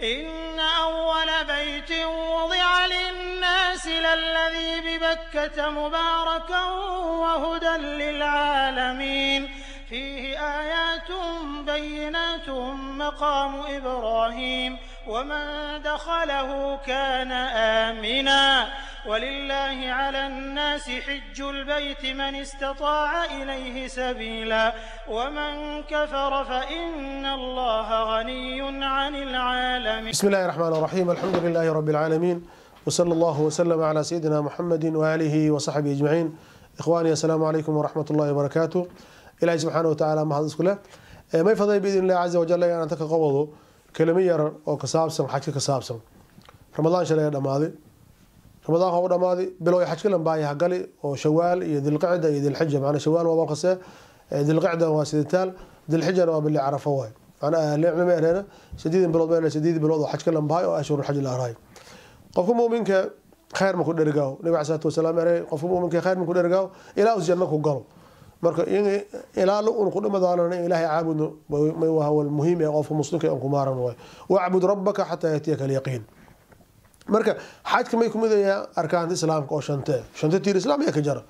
إن أول بيت وضع للناس للذي ببكة مباركا وهدى للعالمين فيه آيات بينات مقام إبراهيم ومن دخله كان آمنا ولله على الناس حج البيت من استطاع إليه سبيلا ومن كفر فإن الله غني عن العالمين. بسم الله الرحمن الرحيم. الحمد لله رب العالمين وصلى الله وسلم على سيدنا محمد وآله وصحبه أجمعين. إخواني السلام عليكم ورحمة الله وبركاته. إلهي سبحانه وتعالى ما هذا كله ما يفضل بإذن الله عز وجل أن تقوضوا كلمية أو كسابسن حكي كسابسن رمضان شلي دماضي رمضان هو دماضي بلو يحكي لهم باي حقلي وشوال يذي القعدة يذي الحجة معنا شوال وبرقصة ذي القعدة وسيدتال ذي الحجة وباللي عرفوه أنا اللي عمل هنا شديد بلو بين شديد بلو حكي لهم باي وأشهر الحج الأهراي قفوا مؤمنك خير ما كنا رجعوا نبي عليه الصلاة والسلام عليه قفوا مؤمنك خير ما كنا رجعوا إلى الجنة كقلوا marka in ilaalo uu ku dhamadaalana ilaahay caabudo ma waa muhiim ee qof muslimka aan ku maaran way wa'bud rabbaka hatta yatiyaka al-yaqin marka xajka may kumid yahay arkaanta islaamka oo shanta tiir islaam ay ka jara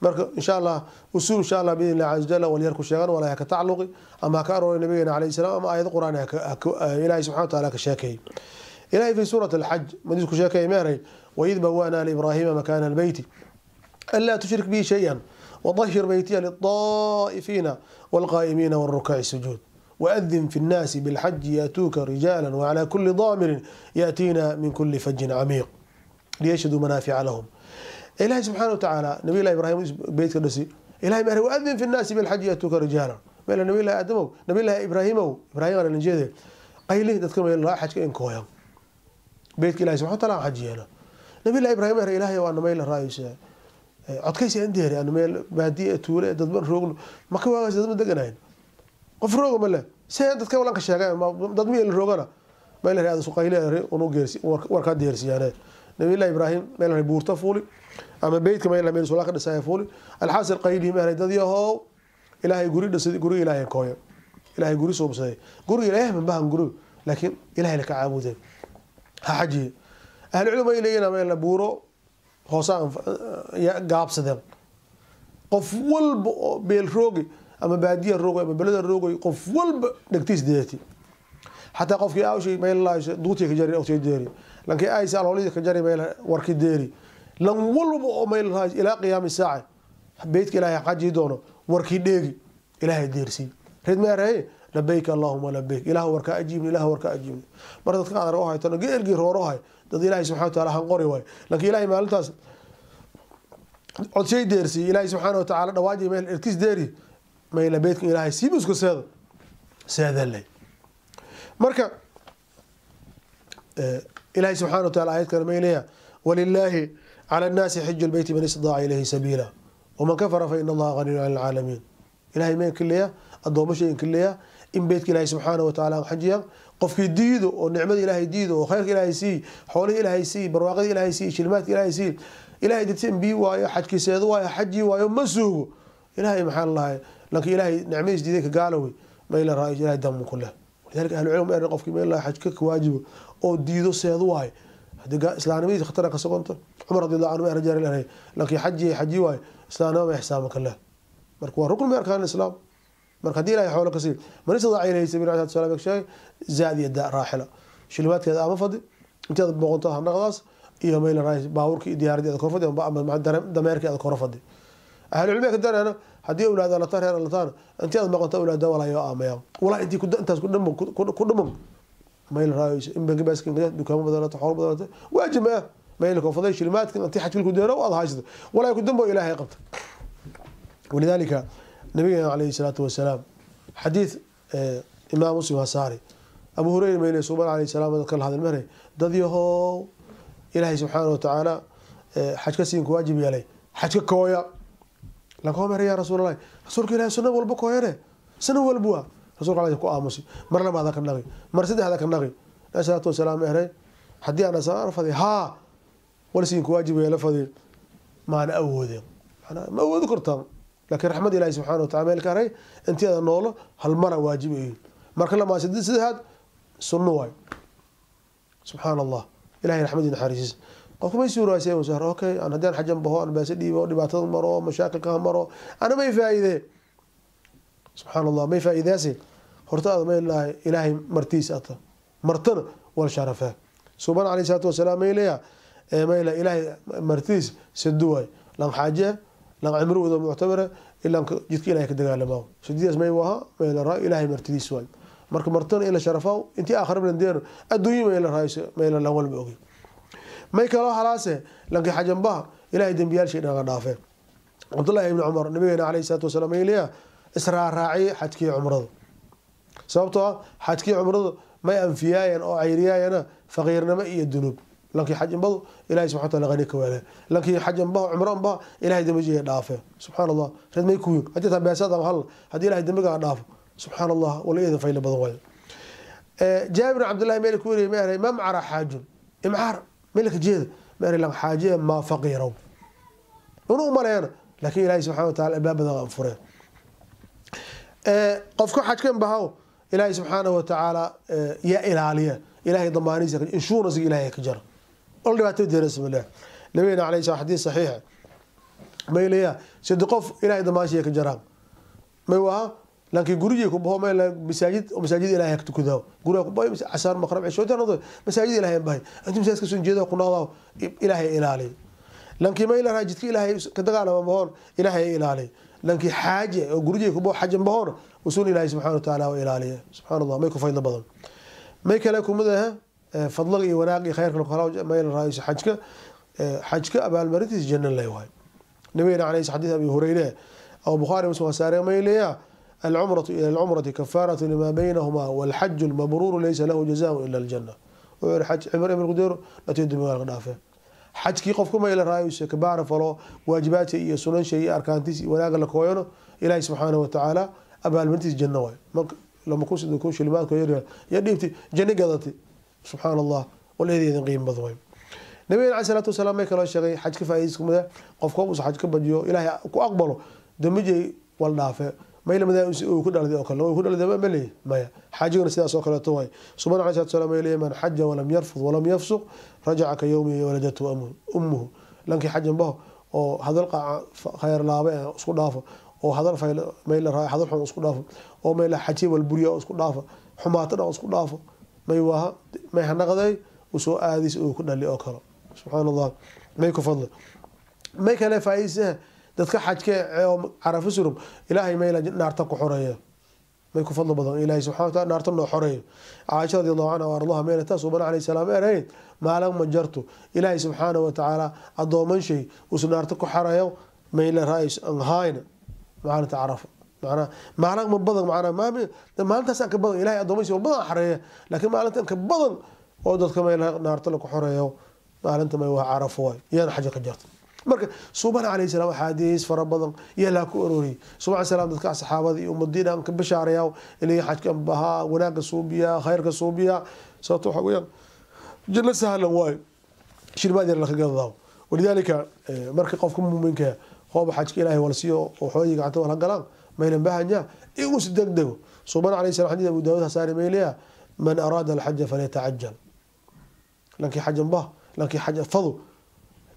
marka insha Allah usul insha Allah bi Allah azza wa jalla wal yarku sheegan wala ka tacalluqi ama ka arooy nabiga alayhi salaam ama ayad quraan ilaahay subhanahu wa ta'ala ka sheekay ilaahay fi surah al-hajj madis ku sheekay meeray wa idh bawana li ibrahima makana al-bayt alla tushrik bi shay'an وطهر بيتي للطائفين والقائمين والركع السجود وأذن في الناس بالحج يأتوك رجالا وعلى كل ضامر يأتينا من كل فج عميق ليشهدوا منافع لهم. إلهي سبحانه وتعالى نبي الله إبراهيم بيت النسي إلهي مهري وأذن في الناس بالحج يأتوك رجالا مالا نبي الله آدم نبي الله إبراهيم على النجيد قيله تذكر الله حج إن كويا بيت إلهي سبحانه وتعالى حجينا نبي الله إبراهيم مهري إلهي وأنا ميل الرئيس codkaysi aan deeri aan meel baadiye tuule dad ban roogno ma ka waagas dad ma deganayn qof roogo ma leh see dadka walan ka sheegay dad meel roogana meel raad soo qaylay uu geersi war ka deersiyane nabi ilaahi ibraahim meel buurta fuuli ama beedka meel soo la ka dhisay fuuli alxasil qayli ma dad yahow ilaahay guri dhisay guri ilaahay kooyo ilaahay guri soo bisay guri ilaahay ma baahan guri laakiin ilaahay la ka caabuday ha xaji ahli culumada ilayna meel buuro hoosaan gaabsadeen qof walba beel roogi ama baadiye roogi ama balada roogi qof walba dhagtiis deeti hatta qofkii aawshay meel la duuti ka jari oo soo deeri lankii ay saalolida ka jari meel warki deeri lan walba oo meel raaj ila qiyaam saaca beedka ilaahay xaji doono warki dheegi ilaahay deersi rid ma raay labbayk allahumma labbayk ilaahu warka ajiibni ilaahu warka ajiibni marada ka qadar oo haytana geergi roorohay dad ilaahay subhanahu wa ta'ala han qori way laakiin ilaahay maalintaas cod shay deersi ilaahay subhanahu wa ta'ala dhawaaji meel irkis deeri meel beedka ilaahay siibus ku seedalay marka ilaahay subhanahu wa ta'ala ayad kale meelaya walillahi ala an-nasi hajj al-bayt man istata'a ilayhi sabila wa man kafara fa inna allaha ghaniyyun 'anil 'alamin ilaahay meel kaliya adoomashay kaliya in beedka ilaahay subhanahu wa ta'ala xajiya qofkii diido oo nicmada ilaahay diido oo khayrka ilaahay si xoolaha ilaahay si barwaaqada ilaahay si shilmaadka ilaahay si ilaahay dadsan bi waayo xajkiiseedo waayo xaji waayo masuugo ilaahay maxaan lahay laakiin ilaahay nicmadiisa diiday ka gaaloway ma ila raay ilaahay dam kullah walidalka ahlu cilmi ay qofkii ma ila xajka ka waajibo oo diido seedo waayo hadiga islaamnimada khatar ka soconto umar radiyallahu anhu rajal ilaahay laakiin xaji waayo islaamnimada xisaabka leh marka waa rukun min arkaan islaam marka hadii ilaahay xoolo ka sii marisada ilayhi sabiilahu salaam shay zaadiyada raaxila shilmaadkeeda ama fadi inta boqonta hanaqdaas iyo meel raay baawurkii diyaaradda kor fadi ama dameerkeeda kor fadi ahli cilmiga ka darana hadii awlaada la tareer la taan inta boqonta awlaada walaayo aamaya walaa intii intaas ku dhamo meel raay in bangi baaskin dukaamo badan xoolo badan waajib ah meel kor fadi shilmaadka intii xajil ku deero wada haysado walaa ku dambo ilaahay qabta ولذلك النبي عليه الصلاة والسلام حديث إمام مسلم وساري أبو هريرة من يسوع عليه السلام ذكر هذا المرة ضديه إلهي سبحانه وتعالى حج كسين واجب عليه حج كويا لكم يا رسول الله رسولك إلهي سنة والبكويرة سنة والبوا رسولك عليه كو آمسي مرة ما ذاك النبي مرة سيد هذاك النبي عليه الصلاة والسلام إهري حدي أنا صار فذي ها ولا سين واجب عليه فذي ما أنا أودي أنا ما أود كرتام لكن رحمة الله سبحانه وتعالى كاري أنت هذا النول هالمرة واجب إيه مركل ما سدد هاد سنة واي سبحان الله إلهي رحمة حارس قف ما يسوي رأسي وسهر أوكي أنا هدان حجم بهو أنا بسدي ودبعت مرو مشاكل كه مرو أنا ما يفائدة سبحان الله ما يفائدة سي هرتا ما إلهي مرتيس أتا مرتنا والشرفة سبحان عليه الصلاة والسلام ما إليه ما إلى إلهي مرتيس سدوي لان حاجة لان عمره إذا معتبرة إلا جدك إلهي كده قال ما سديس ما يوها ما إلى رأي إلهي مرتيس واي مرتنا إلى شرفه أنت آخر من الدين الدنيا ما إلى رئيس ما إلى الأول بأوجي ما يكره حلاسه لان حجم به إلهي دنبيال شيء نغنافه عبد الله بن عمر نبينا عليه الصلاة والسلام إليه إسراء راعي حتكي عمره سببتها حتكي عمره ما أنفيايا أو عيريايا فغيرنا ما إيه الذنوب لكن حجم به إلهي سبحانه وتعالى غنيك وله لكن حجم به عمران به إلهي دمجيه دافه سبحان الله شد ما يكون حتى تبعسات هلا هذه إلهي دمجه دافه سبحان الله ولا إذا فيل بدوي جابر عبد الله مالك وري ما معر حاج معر ملك جيد ما لهم حاجه ما فقيروا ونو ملينا لكن إلهي سبحانه وتعالى الباب ذا غفره قفكو حاجكم بهاو إلهي سبحانه وتعالى يا إلهي إلهي ضمانيسك إنشونس إلهي كجر قل ما تبدي رسم الله نبينا عليه الصلاة حديث صحيح ما إليه صدقف إلهي ضمانيسك كجرام ما هو لكن قريجك بهو ما إلا مساجد ومساجد إلهي كتكذاو قريجك بهو عشان مقرب عشوة نظر مساجد إلهي بهاي أنت مساجد كسون جيدا وقناضاو إلهي لكن ما إلا راجدك إلهي كدقانا ومهون إلهي إلهي لكن حاجة قريجك بهو حاجة بهون وسون إلهي سبحانه وتعالى وإلهي سبحان الله ما يكون فايدة بدل ما يكلكم مذا فضلك وناقي خيرك الخلاص ما إلا رئيس حجك أبا المريتس جنة الله وهاي نبينا عليه حديث أبي هريرة أو بخاري مسلم ساري ما إليه العمرة إلى العمرة كفارة لما بينهما والحج المبرور ليس له جزاء إلا الجنة وحج عمر بن القدير لا تدي من الغنافة حج كي قفكم إلى رئيس كبار فلو واجبات إيه سنن شيء أركانتيس ولا قال لك وينه إلهي سبحانه وتعالى أبا المريتس جنة وهاي لما يكون شلمات كويرة يديمتي جنة قضتي سبحان الله والذي ينقيم بضوي نبينا عليه الصلاة والسلام ما يكره الشيء حج كفايزكم ذا قفكم وصحج كبديو إلهي أقبله دمجي والنافع ما إلا مذا يكون على ذي أكل ويكون على ذي ما بلي ما حاجة نسيت أكل توي سبحان عليه الصلاة والسلام إليه من حج ولم يرفض ولم يفسق رجع كيوم ولدته أمه لكن حج به أو هذا القاع خير لابع أسقط دافع أو هذا الفيل ما إلا راي هذا الحين أسقط دافع أو ما إلا حجي والبرية أسقط دافع حماتنا أسقط دافع ما يوها ما يهنقذي وسوء هذه ويكون اللي أكل سبحان الله ما يكون فضل ما كان فايزه dadka xajka carafo surum ilaahay ma ila naarta ku xoreeyo may ku fadlo badan ilaahay subhanahu wa ta'ala naarta noo xoreeyo Aisha radhiyallahu anha warḍaha ma ila tasubana alayhi salaam eray maalan ma jarto ilaahay subhanahu wa ta'ala adooman shay us naarta ku xoreeyo ma ila raayis an hayna maalinta carafo maalan ma badan maalintaas ka badan ilaahay adooman shay badan xoreeyo laakiin maalintan ka badan oo dadka ma ila naarta ku xoreeyo maalinta ma waa carafo yaan xaj ka jarto marka subhana alayhi salaam xadiis farabadan yala ku ururi subhana salaam dadka saxaabada iyo umadiina ka bashaarayaa inay xajka baha wanaaga suubiya khayrka suubiya sababtoo waxa weeyaan janna sahlan waay shirbaad yar la qadaaw walidalika marka qofku muuminka qoob xajka ilaahay wala siiyo oo xooyiga gacanta wala galaan maylan bahanya igu sidagdago subhana alayhi salaam xadiis abu daawud hasaari meeliya man arada al hajj falyata'ajjal laki hajjan bah laki hajj fadl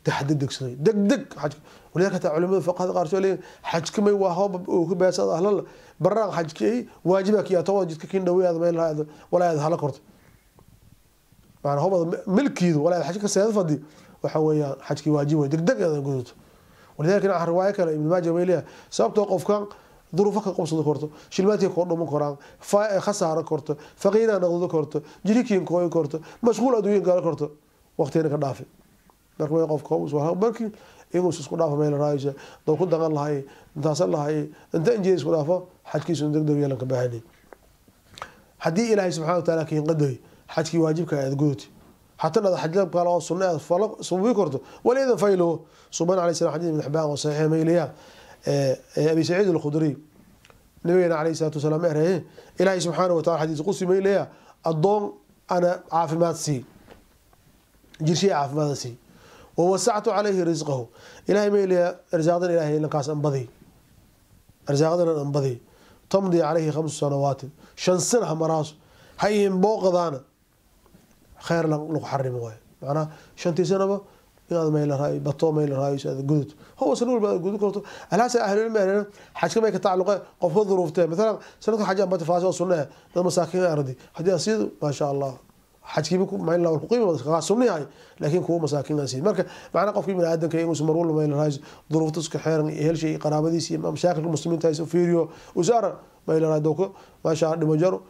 تحدد دكسي دق دق حج ولذلك علماء الفقه قالوا لي حج كما هو وكباس اهل برا حجكي واجبك يا تواجدك كين دوي هذا ما هذا ولا هذا هلا كرت معنى هو ملكي ولا حجك سيد فدي waxa weeyaan xajki waajibo degdeg ah gudato ولذلك انا روايه kale ibn majah weeliya sababtoo qofkan duruufo ka qabsado korto shilmaadkii ko dhumo koraan khasaaro korto faqiina noqdo korto jirikiin kooy korto mashquul adduun gaar korto waqtiina ka dhaafay marka way qofka uu soo markii inuu isku dhaafo meel raayisa doo ku dagan lahay intaas lahay inta injii isku dhaafo xajkiisu degdeg yeelan ka baahanay hadii ilaahay subhanahu wa ta'ala kiin qaday xajki waajibka aad gudato حتى هذا حجاب قالوا السنة فلق صوبي كرته ولا إذا فيلوا صبان عليه السلام حديث من حبان وصحيح ميليا أبي سعيد الخدري نبينا عليه الصلاة والسلام إيه إلهي سبحانه وتعالى حديث قصي ميليا الضم أنا عارف ما تسي جرشي عارف ما تسي ووسعت عليه رزقه إلهي ميليا رزاقنا إلهي لقاس أنبضي رزاقنا أنبضي تمضي عليه 5 سنوات 5 سنة مراس هاي بوق ذانا خير لو حرم واي معناها شنتي سنه هذا ما يلا راي بطو ما يلا راي هذا قدود هو سنول قدود كرتو الهاس اهل العلم حاجه ما يتعلق قف ظروفته مثلا سنه حاجه ما تفاصيل سنه مساكين ارضي حاجه سيد ما شاء الله حاجه بكم ما يلا القيمه سنه هاي لكن كو مساكين سيد marka macna qofkii min aadanka inuu samar wal ma yلا raay ظروفته iska xeeran hel shay qaraabadiisa ama mashaakil muslimiinta ay fiiriyo usara ما يلا راي دوك ما شاء الله مجر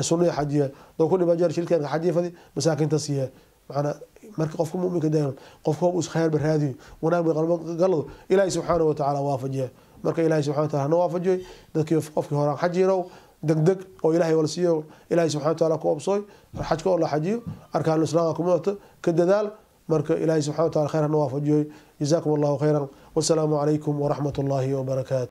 سنه حاجه دوك مجر shilkan حاجه fadi masaakinta siiya معنا marka qofka muuminka daayo qofka uu khayr barhaadi wanaag qalad ilaahay subhanahu wa ta'ala waafajiyo marka ilaahay subhanahu wa ta'ala waafajiyo dadkii qofkii hore xajirow degdeg oo ilaahay wala siiyo ilaahay subhanahu wa ta'ala ku obsooy xajka oo la xajiyo arkaan islaamka kuma ka dadaal marka ilaahay subhanahu wa ta'ala khayr waafajiyo jazaakum Allahu khayran wasalaamu alaykum wa rahmatullahi wa barakatuh